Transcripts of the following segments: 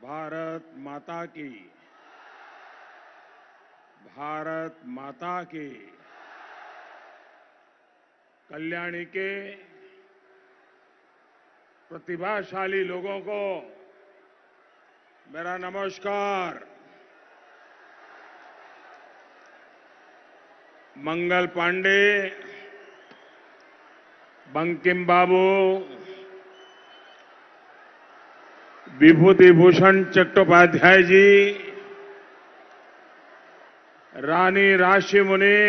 भारत माता की। भारत माता की। कल्याणी के प्रतिभाशाली लोगों को मेरा नमस्कार। मंगल पांडे, बंकिम बाबू, विभूति भूषण चट्टोपाध्याय जी, रानी राशिमुनि,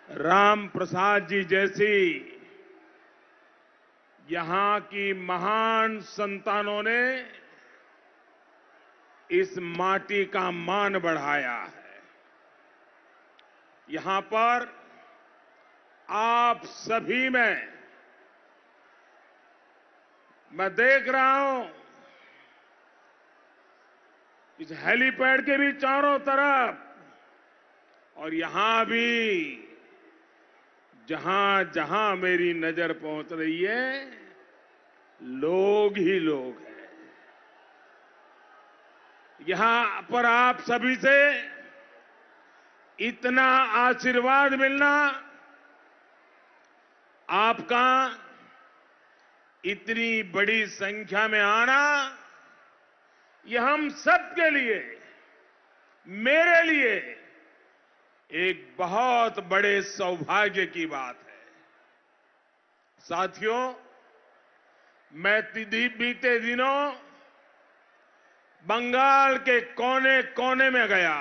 राम प्रसाद जी जैसी यहां की महान संतानों ने इस माटी का मान बढ़ाया है। यहां पर आप सभी में मैं देख रहा हूं, इस हेलीपैड के भी चारों तरफ और यहां भी जहां जहां मेरी नजर पहुंच रही है, लोग ही लोग हैं। यहां पर आप सभी से इतना आशीर्वाद मिलना, आपका इतनी बड़ी संख्या में आना, यह हम सबके लिए, मेरे लिए एक बहुत बड़े सौभाग्य की बात है। साथियों, मैं बीते दिनों बंगाल के कोने कोने में गया।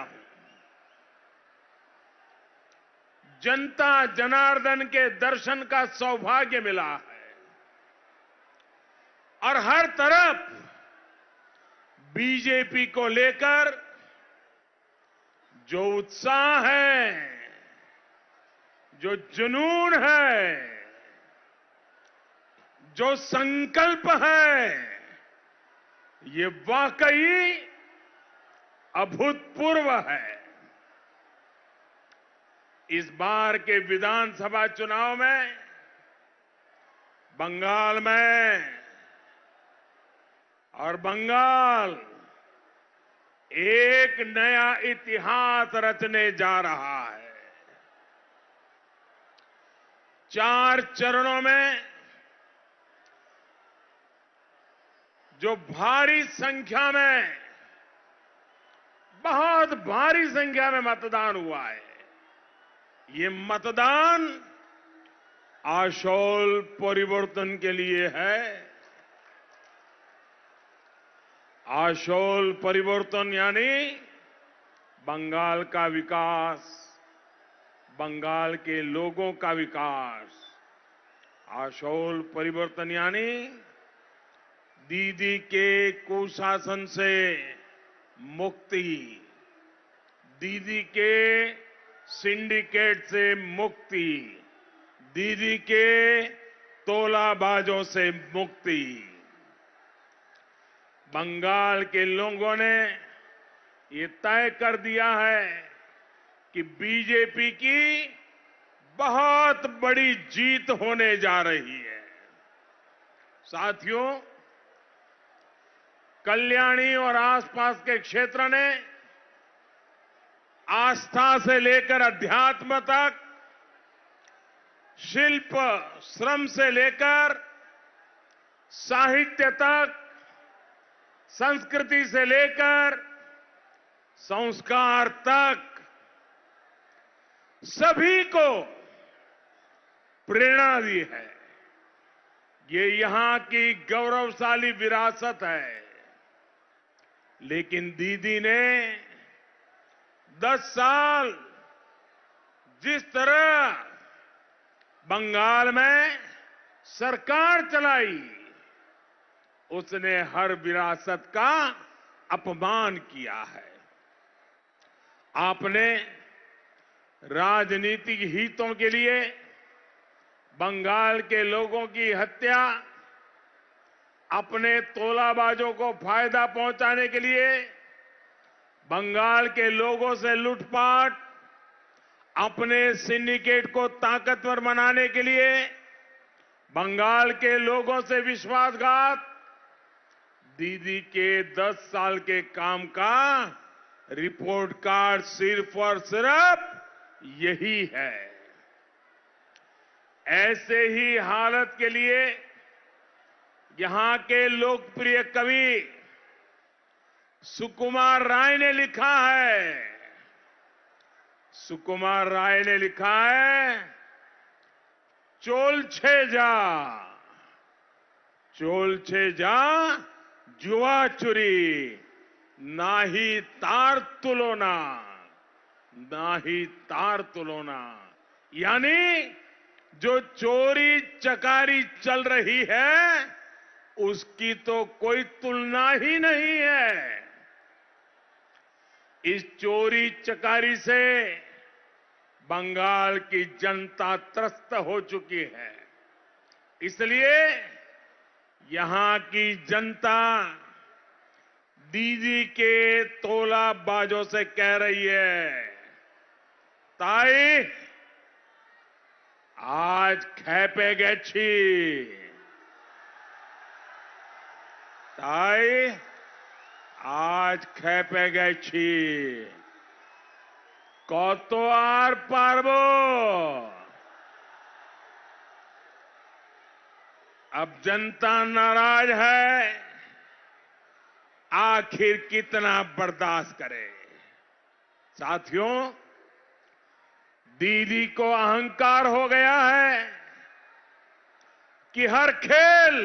जनता जनार्दन के दर्शन का सौभाग्य मिला है और हर तरफ बीजेपी को लेकर जो उत्साह है, जो जुनून है, जो संकल्प है, ये वाकई अभूतपूर्व है। इस बार के विधानसभा चुनाव में बंगाल में और बंगाल एक नया इतिहास रचने जा रहा है। 4 चरणों में जो भारी संख्या में, बहुत भारी संख्या में मतदान हुआ है, ये मतदान आशोल परिवर्तन के लिए है। आशोल परिवर्तन यानी बंगाल का विकास, बंगाल के लोगों का विकास। आशोल परिवर्तन यानी दीदी के कुशासन से मुक्ति, दीदी के सिंडिकेट से मुक्ति, दीदी के तोलाबाजों से मुक्ति। बंगाल के लोगों ने ये तय कर दिया है कि बीजेपी की बहुत बड़ी जीत होने जा रही है। साथियों, कल्याणी और आसपास के क्षेत्र ने आस्था से लेकर अध्यात्म तक, शिल्प श्रम से लेकर साहित्य तक, संस्कृति से लेकर संस्कार तक सभी को प्रेरणा दी है। ये यहां की गौरवशाली विरासत है। लेकिन दीदी ने 10 साल जिस तरह बंगाल में सरकार चलाई, उसने हर विरासत का अपमान किया है। आपने राजनीतिक हितों के लिए बंगाल के लोगों की हत्या, अपने तोलाबाजों को फायदा पहुंचाने के लिए बंगाल के लोगों से लूटपाट, अपने सिंडिकेट को ताकतवर बनाने के लिए बंगाल के लोगों से विश्वासघात, दीदी के 10 साल के काम का रिपोर्ट कार्ड सिर्फ और सिर्फ यही है। ऐसे ही हालत के लिए यहां के लोकप्रिय कवि सुकुमार राय ने लिखा है। सुकुमार राय ने लिखा है, चोलछे जा जुआ चुरी, नाही तार तुलोना। यानी जो चोरी चकारी चल रही है उसकी तो कोई तुलना ही नहीं है। इस चोरी चकारी से बंगाल की जनता त्रस्त हो चुकी है। इसलिए यहां की जनता दीदी के तोलाबाजों से कह रही है, ताई आज खेपे गेछी, ताई आज खेपे गेछी, কত আর পারবো। अब जनता नाराज है, आखिर कितना बर्दाश्त करे। साथियों, दीदी को अहंकार हो गया है कि हर खेल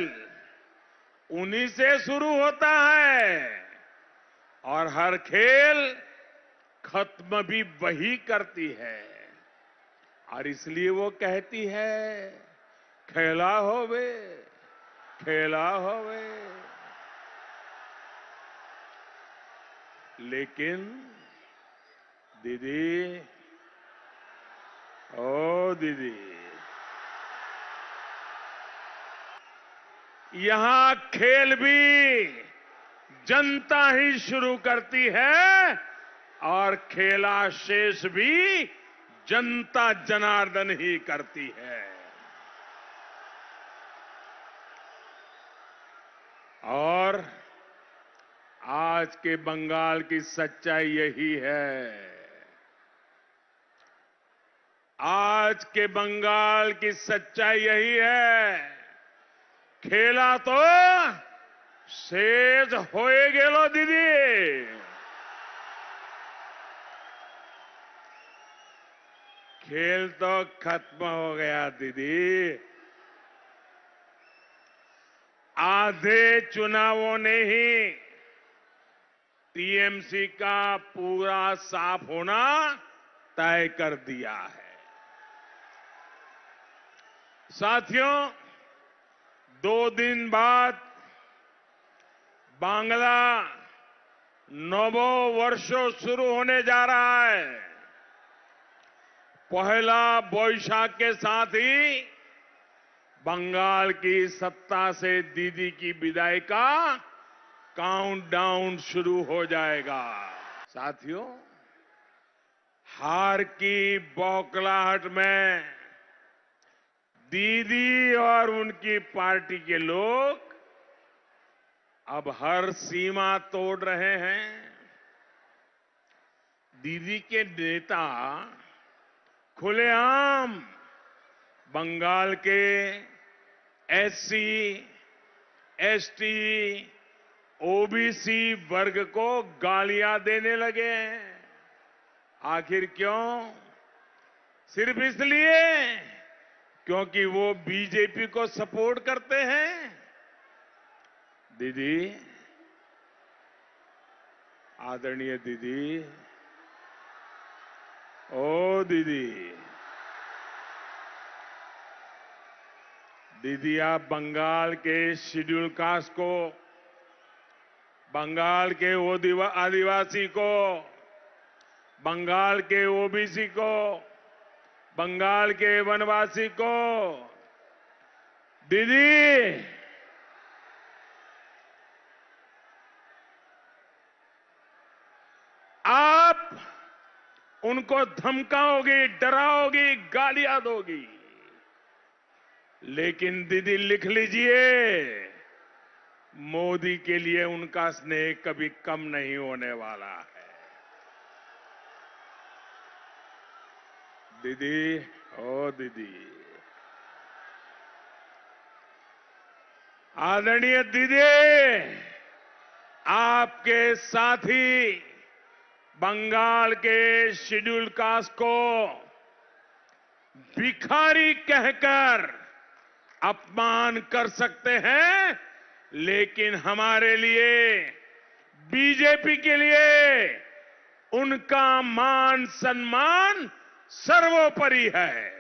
उन्हीं से शुरू होता है और हर खेल खत्म भी वही करती है। और इसलिए वो कहती है, खेला होवे, खेला होवे। लेकिन दीदी, ओ दीदी, यहां खेल भी जनता ही शुरू करती है और खेला शेष भी जनता जनार्दन ही करती है। और आज के बंगाल की सच्चाई यही है। आज के बंगाल की सच्चाई यही है, खेला तो शेष होए गेलो दीदी। खेल तो खत्म हो गया दीदी। आधे चुनावों ने ही टीएमसी का पूरा साफ होना तय कर दिया है। साथियों, 2 दिन बाद बांग्ला नवो वर्षो शुरू होने जा रहा है। पहला बोईशाख के साथ ही बंगाल की सत्ता से दीदी की विदाई का काउंटडाउन शुरू हो जाएगा। साथियों, हार की बौखलाहट में दीदी और उनकी पार्टी के लोग अब हर सीमा तोड़ रहे हैं। दीदी के नेता खुलेआम बंगाल के एससी, एसटी, ओबीसी वर्ग को गालियां देने लगे हैं। आखिर क्यों? सिर्फ इसलिए क्योंकि वो बीजेपी को सपोर्ट करते हैं। दीदी, आदरणीय दीदी, ओ दीदी, दीदी आप बंगाल के शेड्यूल कास्ट को, बंगाल के आदिवासी को, बंगाल के ओबीसी को, बंगाल के वनवासी को, दीदी आप उनको धमकाओगी, डराओगी, गालियां दोगी। लेकिन दीदी लिख लीजिए, मोदी के लिए उनका स्नेह कभी कम नहीं होने वाला है। दीदी, ओ दीदी, आदरणीय दीदी, आपके साथी बंगाल के शेड्यूल कास्ट को भिखारी कहकर अपमान कर सकते हैं, लेकिन हमारे लिए, बीजेपी के लिए उनका मान सम्मान सर्वोपरि है।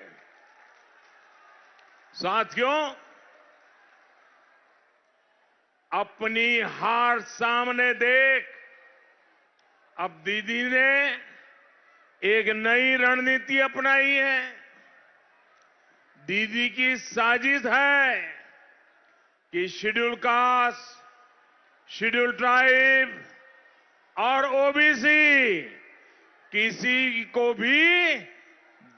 साथियों, अपनी हार सामने देख अब दीदी ने एक नई रणनीति अपनाई है। दीदी की साजिश है कि शेड्यूल कास्ट, शेड्यूल ट्राइब और ओबीसी किसी को भी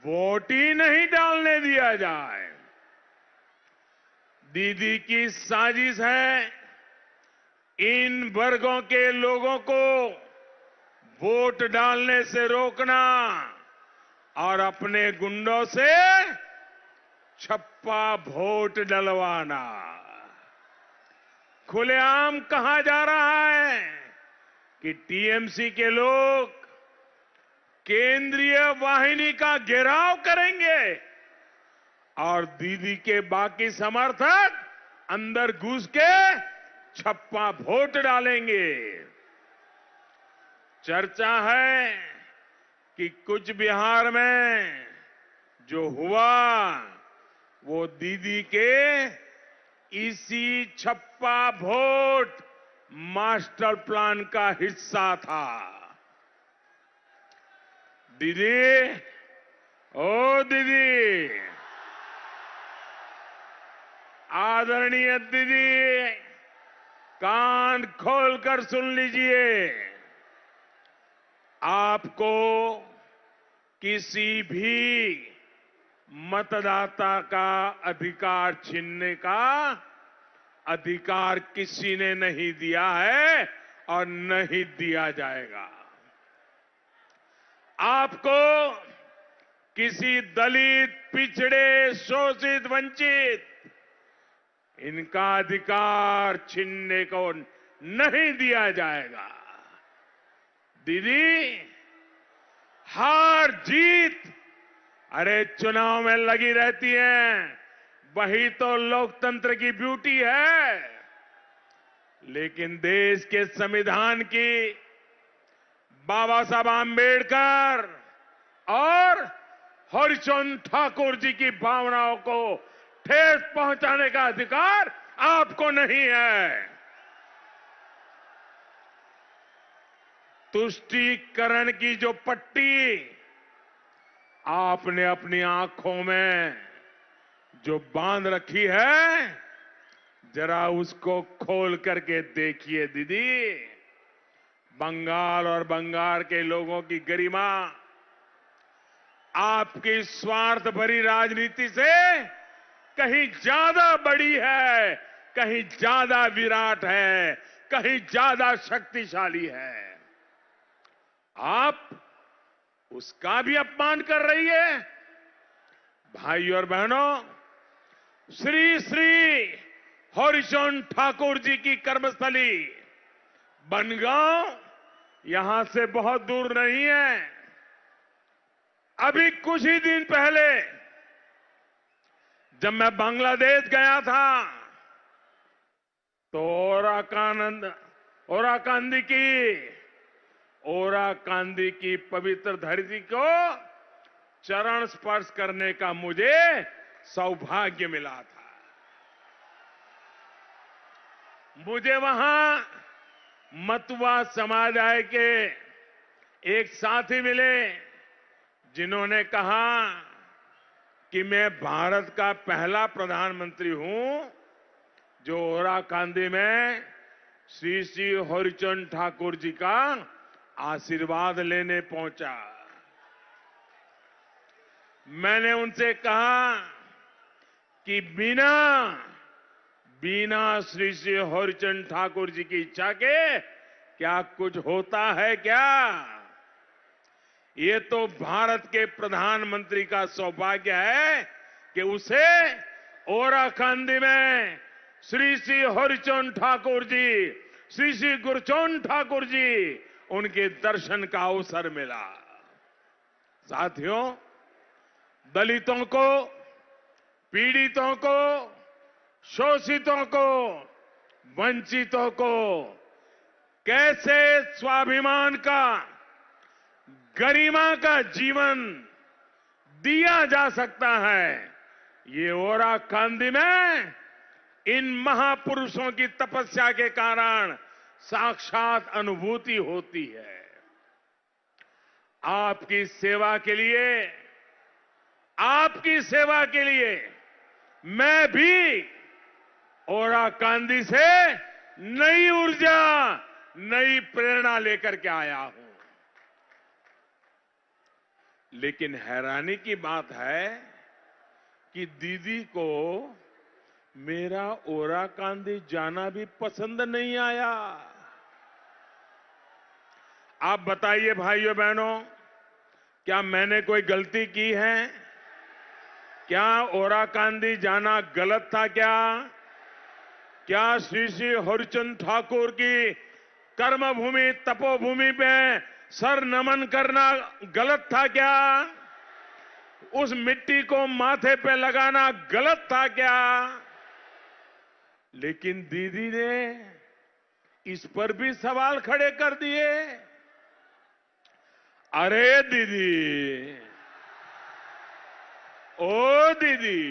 वोट ही नहीं डालने दिया जाए। दीदी की साजिश है इन वर्गों के लोगों को वोट डालने से रोकना और अपने गुंडों से छप्पा वोट डलवाना। खुलेआम कहा जा रहा है कि टीएमसी के लोग केंद्रीय वाहिनी का घेराव करेंगे और दीदी के बाकी समर्थक अंदर घुस के छप्पा वोट डालेंगे। चर्चा है कि कुछ बिहार में जो हुआ वो दीदी के इसी छप्पा वोट मास्टर प्लान का हिस्सा था। दीदी, ओ दीदी, आदरणीय दीदी, कान खोलकर सुन लीजिए। आपको किसी भी मतदाता का अधिकार छीनने का अधिकार किसी ने नहीं दिया है और नहीं दिया जाएगा। आपको किसी दलित, पिछड़े, शोषित, वंचित इनका अधिकार छीनने को नहीं दिया जाएगा। दीदी, हार जीत अरे चुनाव में लगी रहती है, वही तो लोकतंत्र की ब्यूटी है। लेकिन देश के संविधान की, बाबा साहब आंबेडकर और हरिचंद ठाकुर जी की भावनाओं को ठेस पहुंचाने का अधिकार आपको नहीं है। तुष्टीकरण की जो पट्टी आपने अपनी आंखों में जो बांध रखी है, जरा उसको खोल करके देखिए दीदी। बंगाल और बंगाल के लोगों की गरिमा आपकी स्वार्थ भरी राजनीति से कहीं ज्यादा बड़ी है, कहीं ज्यादा विराट है, कहीं ज्यादा शक्तिशाली है। आप उसका भी अपमान कर रही है। भाई और बहनों, श्री श्री हरिचंद ठाकुर जी की कर्मस्थली बनगांव यहां से बहुत दूर नहीं है। अभी कुछ ही दिन पहले जब मैं बांग्लादेश गया था तो ओराकांदी की पवित्र धरती को चरण स्पर्श करने का मुझे सौभाग्य मिला था। मुझे वहां मतुआ समुदाय के एक साथी मिले जिन्होंने कहा कि मैं भारत का पहला प्रधानमंत्री हूं जो ओराकांदी में श्री श्री हरिचंद ठाकुर जी का आशीर्वाद लेने पहुंचा। मैंने उनसे कहा कि बिना श्री श्री हरिचंद ठाकुर जी की इच्छा के क्या कुछ होता है क्या? ये तो भारत के प्रधानमंत्री का सौभाग्य है कि उसे ओराकांदी में श्री श्री हरिचंद ठाकुर जी, श्री श्री गुरचंद ठाकुर जी, उनके दर्शन का अवसर मिला। साथियों, दलितों को, पीड़ितों को, शोषितों को, वंचितों को कैसे स्वाभिमान का, गरिमा का जीवन दिया जा सकता है, ये ओराकांदी में इन महापुरुषों की तपस्या के कारण साक्षात अनुभूति होती है। आपकी सेवा के लिए मैं भी ओराकांदी से नई ऊर्जा, नई प्रेरणा लेकर के आया हूं। लेकिन हैरानी की बात है कि दीदी को मेरा ओराकांदी जाना भी पसंद नहीं आया। आप बताइए भाइयों बहनों, क्या मैंने कोई गलती की है? क्या ओराकांदी जाना गलत था क्या? क्या श्री श्री हरिचंद ठाकुर की कर्मभूमि, तपोभूमि पे सर नमन करना गलत था क्या? उस मिट्टी को माथे पे लगाना गलत था क्या? लेकिन दीदी ने इस पर भी सवाल खड़े कर दिए। अरे दीदी, ओ दीदी,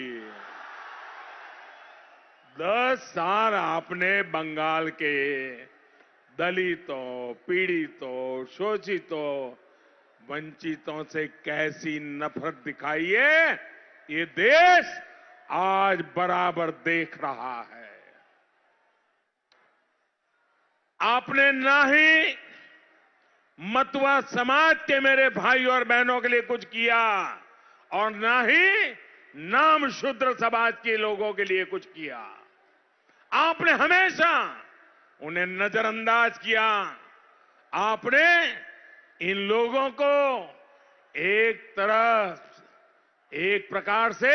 10 साल आपने बंगाल के दलितों, पीड़ितों, शोषितों, वंचितों से कैसी नफरत दिखाई है, ये देश आज बराबर देख रहा है। आपने ना ही मतवा समाज के मेरे भाई और बहनों के लिए कुछ किया और ना ही नाम शूद्र समाज के लोगों के लिए कुछ किया। आपने हमेशा उन्हें नजरअंदाज किया। आपने इन लोगों को एक प्रकार से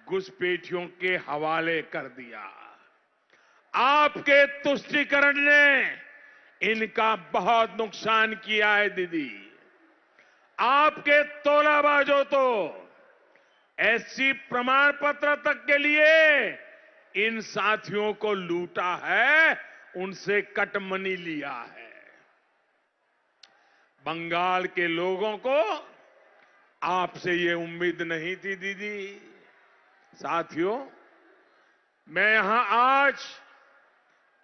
घुसपैठियों के हवाले कर दिया। आपके तुष्टीकरण ने इनका बहुत नुकसान किया है दीदी। आपके तोलाबाजों तो एससी प्रमाण पत्र तक के लिए इन साथियों को लूटा है, उनसे कटमनी लिया है। बंगाल के लोगों को आपसे ये उम्मीद नहीं थी दीदी। साथियों, मैं यहां आज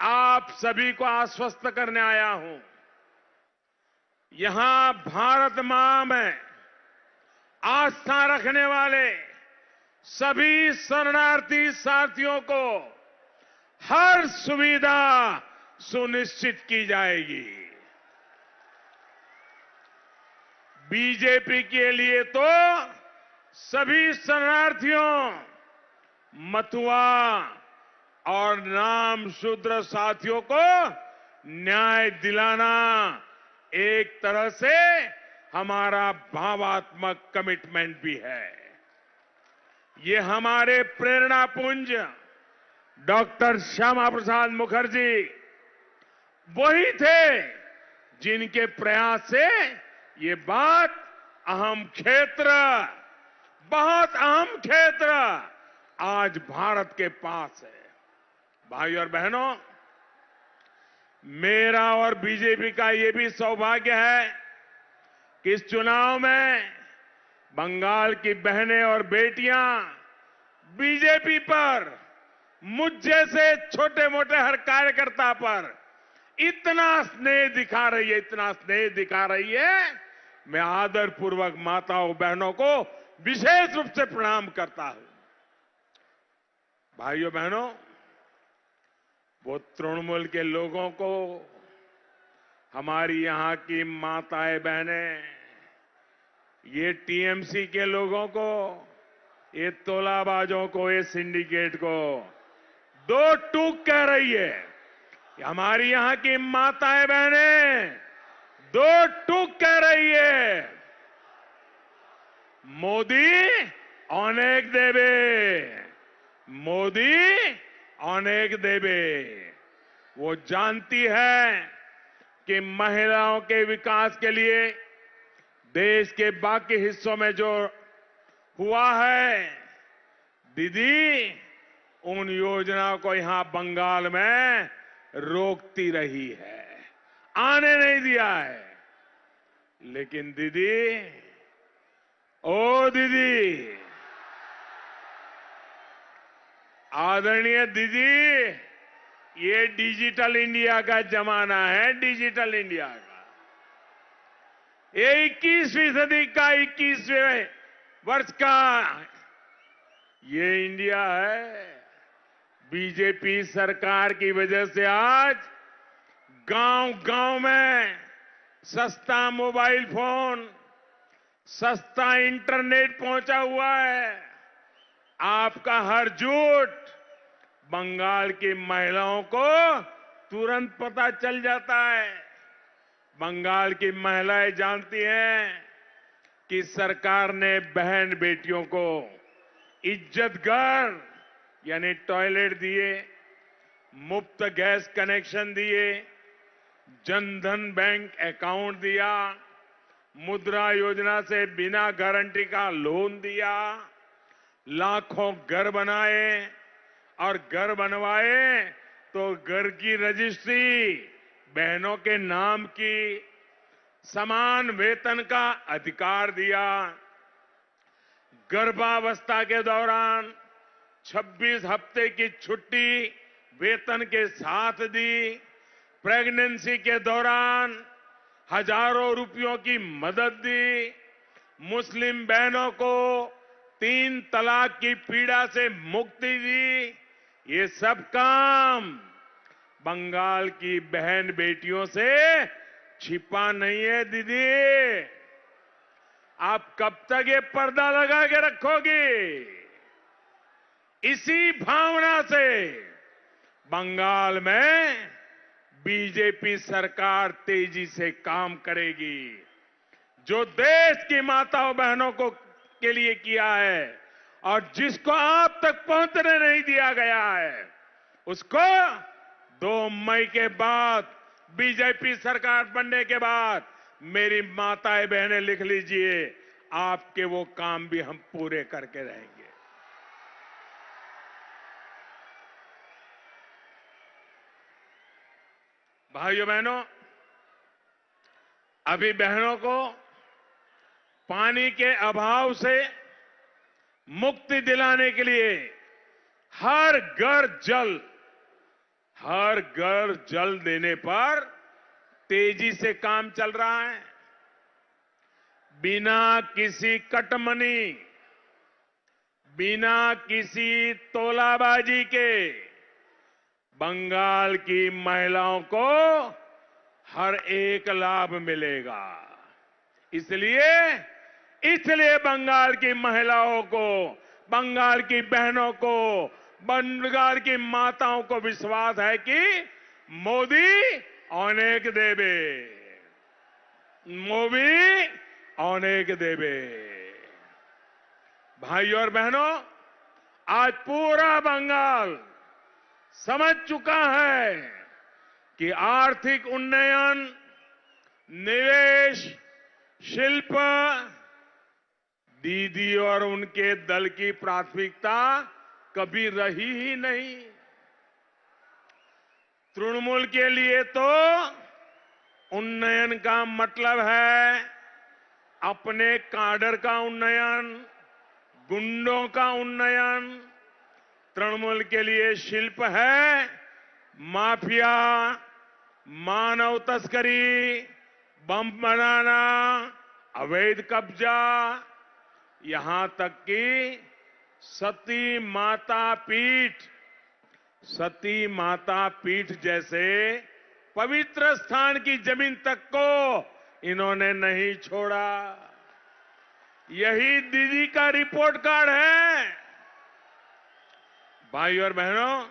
आप सभी को आश्वस्त करने आया हूं। यहां भारत मां में आस्था रखने वाले सभी शरणार्थी साथियों को हर सुविधा सुनिश्चित की जाएगी। बीजेपी के लिए तो सभी शरणार्थियों, मतुआ और नाम शूद्र साथियों को न्याय दिलाना एक तरह से हमारा भावात्मक कमिटमेंट भी है। ये हमारे प्रेरणा पुंज डॉक्टर श्यामा प्रसाद मुखर्जी वही थे जिनके प्रयास से ये बात बहुत अहम क्षेत्र आज भारत के पास है। भाई और बहनों, मेरा और बीजेपी का ये भी सौभाग्य है कि इस चुनाव में बंगाल की बहनें और बेटियां बीजेपी पर, मुझ जैसे छोटे मोटे हर कार्यकर्ता पर इतना स्नेह दिखा रही है। मैं आदरपूर्वक माताओं बहनों को विशेष रूप से प्रणाम करता हूं। भाइयों बहनों, वो तृणमूल के लोगों को, हमारी यहां की माताएं बहनें, ये टीएमसी के लोगों को, ये तोलाबाजों को, ये सिंडिकेट को दो टूक कह रही है कि हमारी यहां की माताएं बहनें दो टूक कह रही है। मोदी अनेक देवे, मोदी अनेक देवे। वो जानती है कि महिलाओं के विकास के लिए देश के बाकी हिस्सों में जो हुआ है, दीदी उन योजनाओं को यहां बंगाल में रोकती रही है, आने नहीं दिया है। लेकिन दीदी, ओ दीदी, आदरणीय दीदी, ये डिजिटल इंडिया का जमाना है, डिजिटल इंडिया का। ये 21वीं सदी का 21वें वर्ष का ये इंडिया है। बीजेपी सरकार की वजह से आज गांव-गांव में सस्ता मोबाइल फोन, सस्ता इंटरनेट पहुंचा हुआ है। आपका हर झूठ बंगाल की महिलाओं को तुरंत पता चल जाता है। बंगाल की महिलाएं जानती हैं कि सरकार ने बहन बेटियों को इज्जत घर यानी टॉयलेट दिए, मुफ्त गैस कनेक्शन दिए, जनधन बैंक अकाउंट दिया, मुद्रा योजना से बिना गारंटी का लोन दिया, लाखों घर बनाए और घर बनवाए तो घर की रजिस्ट्री बहनों के नाम की, समान वेतन का अधिकार दिया, गर्भावस्था के दौरान 26 हफ्ते की छुट्टी वेतन के साथ दी, प्रेगनेंसी के दौरान हजारों रुपयों की मदद दी, मुस्लिम बहनों को 3 तलाक की पीड़ा से मुक्ति दी। ये सब काम बंगाल की बहन बेटियों से छिपा नहीं है। दीदी, आप कब तक ये पर्दा लगा के रखोगी? इसी भावना से बंगाल में बीजेपी सरकार तेजी से काम करेगी। जो देश की माताओं बहनों को के लिए किया है और जिसको आप तक पहुंचने नहीं दिया गया है, उसको 2 मई के बाद बीजेपी सरकार बनने के बाद मेरी माताएं बहनें लिख लीजिए, आपके वो काम भी हम पूरे करके रहेंगे। भाइयों बहनों, अभी बहनों को पानी के अभाव से मुक्ति दिलाने के लिए हर घर जल देने पर तेजी से काम चल रहा है। बिना किसी कटमनी, बिना किसी तोलाबाजी के बंगाल की महिलाओं को हर एक लाभ मिलेगा। इसलिए बंगाल की महिलाओं को, बंगाल की बहनों को, बंगाल की माताओं को विश्वास है कि मोदी अनेक देवे, मोदी अनेक देवे। भाइयों और बहनों, आज पूरा बंगाल समझ चुका है कि आर्थिक उन्नयन, निवेश, शिल्प दीदी और उनके दल की प्राथमिकता कभी रही ही नहीं। तृणमूल के लिए तो उन्नयन का मतलब है अपने काडर का उन्नयन, गुंडों का उन्नयन। तृणमूल के लिए शिल्प है माफिया, मानव तस्करी, बम बनाना, अवैध कब्जा, यहां तक कि सती माता पीठ जैसे पवित्र स्थान की जमीन तक को इन्होंने नहीं छोड़ा। यही दीदी का रिपोर्ट कार्ड है। भाइयों और बहनों,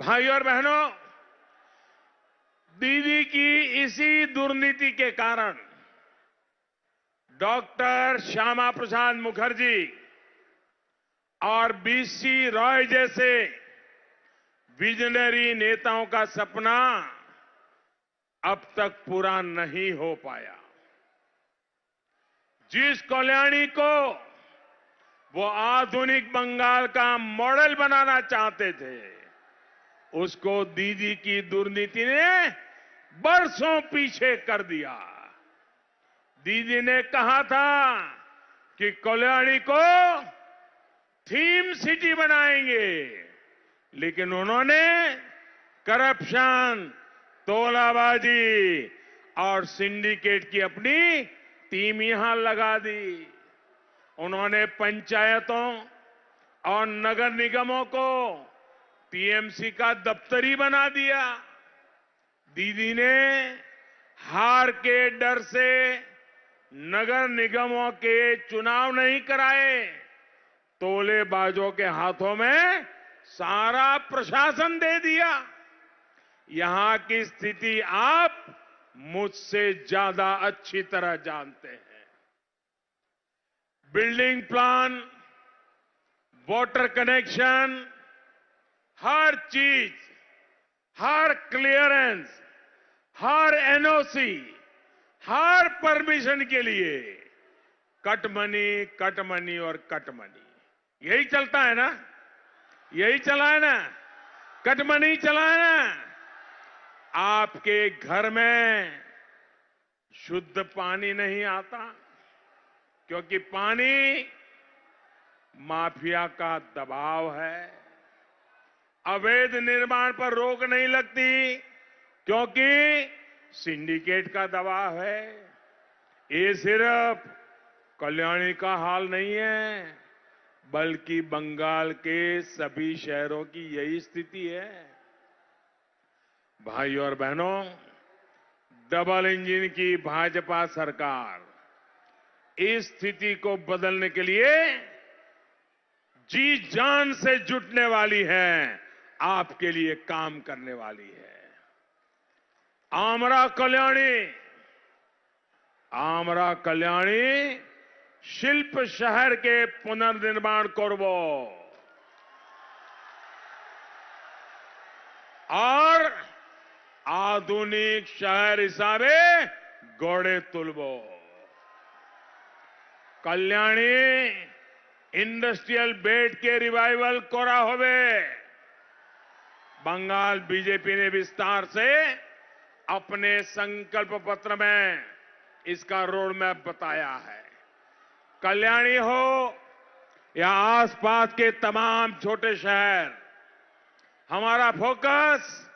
भाई और बहनों, दीदी की इसी दुर्नीति के कारण डॉक्टर श्यामा प्रसाद मुखर्जी और बीसी रॉय जैसे विजनरी नेताओं का सपना अब तक पूरा नहीं हो पाया। जिस कल्याणी को वो आधुनिक बंगाल का मॉडल बनाना चाहते थे, उसको दीदी की दुर्नीति ने बरसों पीछे कर दिया। दीदी ने कहा था कि कल्याणी को थीम सिटी बनाएंगे, लेकिन उन्होंने करप्शन, तोलाबाजी और सिंडिकेट की अपनी टीम यहां लगा दी। उन्होंने पंचायतों और नगर निगमों को टीएमसी का दफ्तर ही बना दिया। दीदी ने हार के डर से नगर निगमों के चुनाव नहीं कराए, तोलेबाजों के हाथों में सारा प्रशासन दे दिया। यहां की स्थिति आप मुझसे ज्यादा अच्छी तरह जानते हैं। बिल्डिंग प्लान, वाटर कनेक्शन, हर चीज, हर क्लियरेंस, हर एनओसी, हर परमिशन के लिए कटमनी, कटमनी और कटमनी। यही चलता है ना? यही चला है ना? कटमनी चला है ना? आपके घर में शुद्ध पानी नहीं आता क्योंकि पानी माफिया का दबाव है। अवैध निर्माण पर रोक नहीं लगती क्योंकि सिंडिकेट का दबाव है। ये सिर्फ कल्याणी का हाल नहीं है, बल्कि बंगाल के सभी शहरों की यही स्थिति है। भाई और बहनों, डबल इंजन की भाजपा सरकार इस स्थिति को बदलने के लिए जी जान से जुटने वाली है, आपके लिए काम करने वाली है। आमरा कल्याणी शिल्प शहर के पुनर्निर्माण करबो और आधुनिक शहर हिसाबे गड़े तुलबो। कल्याणी इंडस्ट्रियल बेल्ट के रिवाइवल कोरा होवे। बंगाल बीजेपी ने विस्तार से अपने संकल्प पत्र में इसका रोड मैप बताया है। कल्याणी हो या आसपास के तमाम छोटे शहर, हमारा फोकस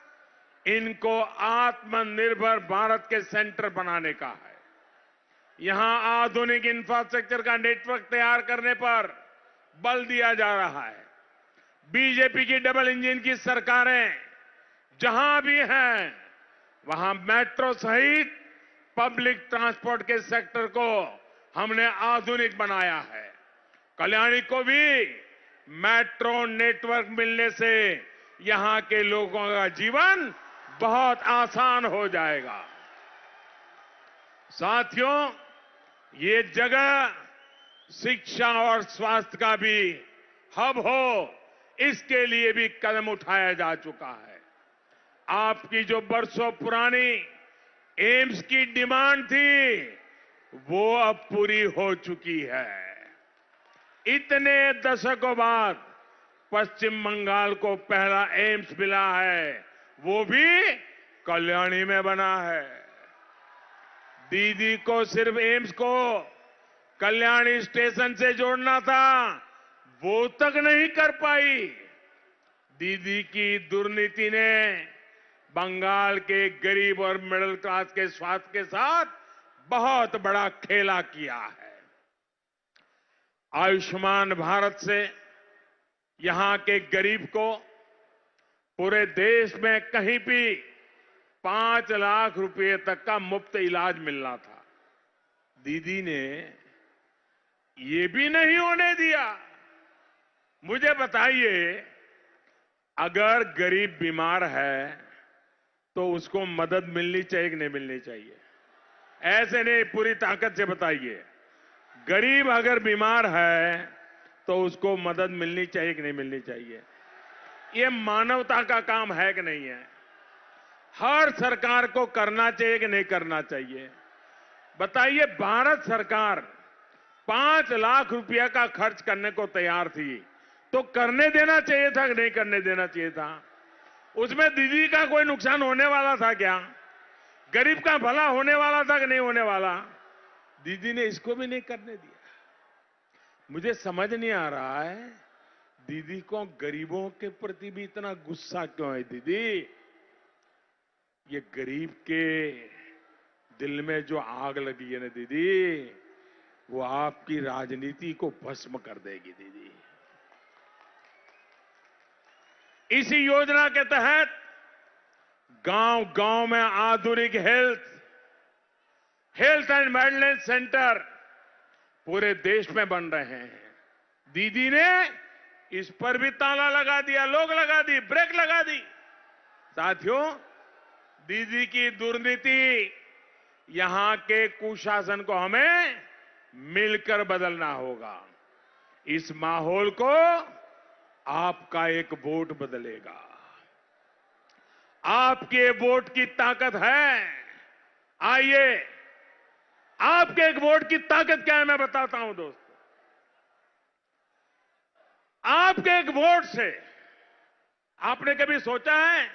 इनको आत्मनिर्भर भारत के सेंटर बनाने का है। यहां आधुनिक इंफ्रास्ट्रक्चर का नेटवर्क तैयार करने पर बल दिया जा रहा है। बीजेपी की डबल इंजन की सरकारें जहां भी हैं, वहां मेट्रो सहित पब्लिक ट्रांसपोर्ट के सेक्टर को हमने आधुनिक बनाया है। कल्याणी को भी मेट्रो नेटवर्क मिलने से यहां के लोगों का जीवन बहुत आसान हो जाएगा। साथियों, ये जगह शिक्षा और स्वास्थ्य का भी हब हो, इसके लिए भी कदम उठाया जा चुका है। आपकी जो बरसों पुरानी एम्स की डिमांड थी, वो अब पूरी हो चुकी है। इतने दशकों बाद पश्चिम बंगाल को पहला एम्स मिला है, वो भी कल्याणी में बना है। दीदी को सिर्फ एम्स को कल्याणी स्टेशन से जोड़ना था, वो तक नहीं कर पाई। दीदी की दुर्नीति ने बंगाल के गरीब और मिडिल क्लास के स्वास्थ्य के साथ बहुत बड़ा खेला किया है। आयुष्मान भारत से यहां के गरीब को पूरे देश में कहीं भी 5 लाख रुपए तक का मुफ्त इलाज मिलना था। दीदी ने ये भी नहीं होने दिया। मुझे बताइए, अगर गरीब बीमार है तो उसको मदद मिलनी चाहिए कि नहीं मिलनी चाहिए? ऐसे नहीं, पूरी ताकत से बताइए। गरीब अगर बीमार है तो उसको मदद मिलनी चाहिए कि नहीं मिलनी चाहिए? ये मानवता का काम है कि नहीं है? हर सरकार को करना चाहिए कि नहीं करना चाहिए? बताइए, भारत सरकार 5 लाख रुपया का खर्च करने को तैयार थी, तो करने देना चाहिए था कि नहीं करने देना चाहिए था? उसमें दीदी का कोई नुकसान होने वाला था क्या? गरीब का भला होने वाला था कि नहीं होने वाला? दीदी ने इसको भी नहीं करने दिया। मुझे समझ नहीं आ रहा है, दीदी को गरीबों के प्रति भी इतना गुस्सा क्यों है? दीदी, ये गरीब के दिल में जो आग लगी है ना दीदी, वो आपकी राजनीति को भस्म कर देगी दीदी। इसी योजना के तहत गांव गांव में आधुनिक हेल्थ एंड वेलनेस सेंटर पूरे देश में बन रहे हैं। दीदी ने इस पर भी ताला लगा दिया, लोग लगा दी, ब्रेक लगा दी। साथियों, दीदी की दुर्नीति, यहां के कुशासन को हमें मिलकर बदलना होगा। इस माहौल को आपका एक वोट बदलेगा। आपके वोट की ताकत है। आइए, आपके एक वोट की ताकत क्या है मैं बताता हूं दोस्तों। आपके एक वोट से, आपने कभी सोचा है?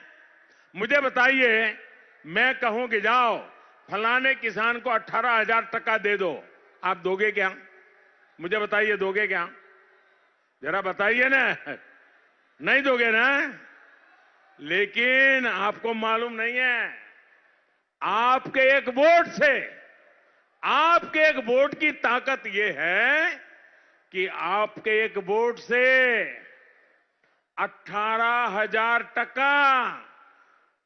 मुझे बताइए, मैं कहूं कि जाओ फलाने किसान को 18,000 टका दे दो, आप दोगे क्या? मुझे बताइए, दोगे क्या? जरा बताइए ना। नहीं दोगे ना? लेकिन आपको मालूम नहीं है, आपके एक वोट से, आपके एक वोट की ताकत यह है कि आपके एक वोट से 18,000 टका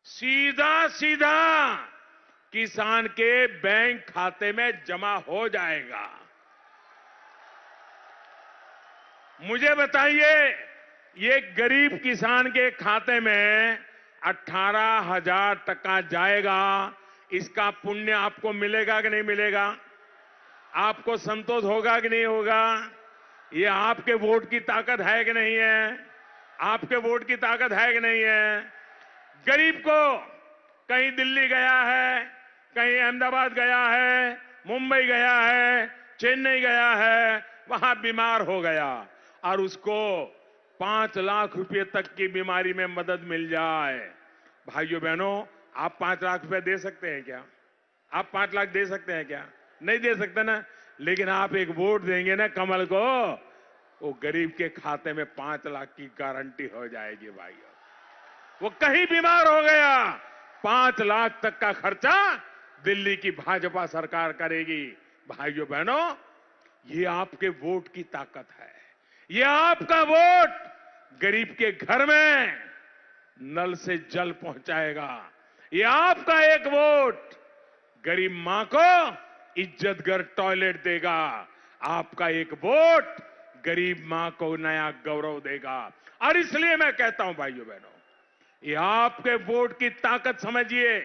सीधा सीधा किसान के बैंक खाते में जमा हो जाएगा। मुझे बताइए, ये गरीब किसान के खाते में 18,000 टका जाएगा, इसका पुण्य आपको मिलेगा कि नहीं मिलेगा? आपको संतोष होगा कि नहीं होगा? ये आपके वोट की ताकत है कि नहीं है? आपके वोट की ताकत है कि नहीं है? गरीब को कहीं दिल्ली गया है, कहीं अहमदाबाद गया है, मुंबई गया है, चेन्नई गया है, वहां बीमार हो गया और उसको 5 लाख रुपए तक की बीमारी में मदद मिल जाए। भाइयों बहनों, आप 5 लाख रुपए दे सकते हैं क्या? आप 5 लाख दे सकते हैं क्या? नहीं दे सकते ना। लेकिन आप एक वोट देंगे ना कमल को, वो गरीब के खाते में 5 लाख की गारंटी हो जाएगी भाइयों। वो कहीं बीमार हो गया, 5 लाख तक का खर्चा दिल्ली की भाजपा सरकार करेगी। भाइयों बहनों, ये आपके वोट की ताकत है। ये आपका वोट गरीब के घर में नल से जल पहुंचाएगा। ये आपका एक वोट गरीब मां को इज्जतगर टॉयलेट देगा। आपका एक वोट गरीब मां को नया गौरव देगा। और इसलिए मैं कहता हूं भाइयों बहनों, ये आपके वोट की ताकत समझिए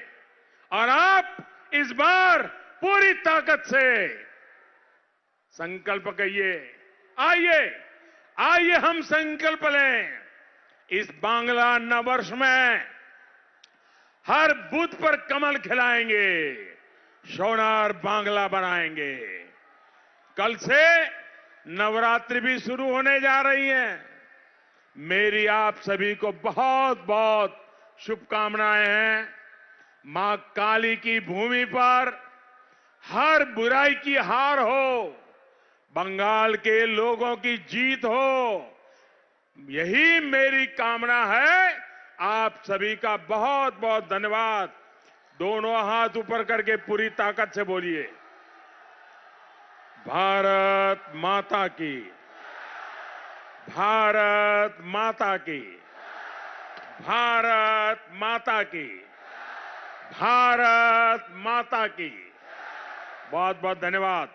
और आप इस बार पूरी ताकत से संकल्प करिए। आइए, आइए हम संकल्प लें, इस बांग्ला नववर्ष में हर बूथ पर कमल खिलाएंगे, सोनार बांग्ला बनाएंगे। कल से नवरात्रि भी शुरू होने जा रही है। मेरी आप सभी को बहुत बहुत शुभकामनाएं हैं। मां काली की भूमि पर हर बुराई की हार हो, बंगाल के लोगों की जीत हो, यही मेरी कामना है। आप सभी का बहुत बहुत धन्यवाद। दोनों हाथ ऊपर करके पूरी ताकत से बोलिए, भारत माता की, भारत माता की, भारत माता की, भारत माता की। बहुत बहुत धन्यवाद।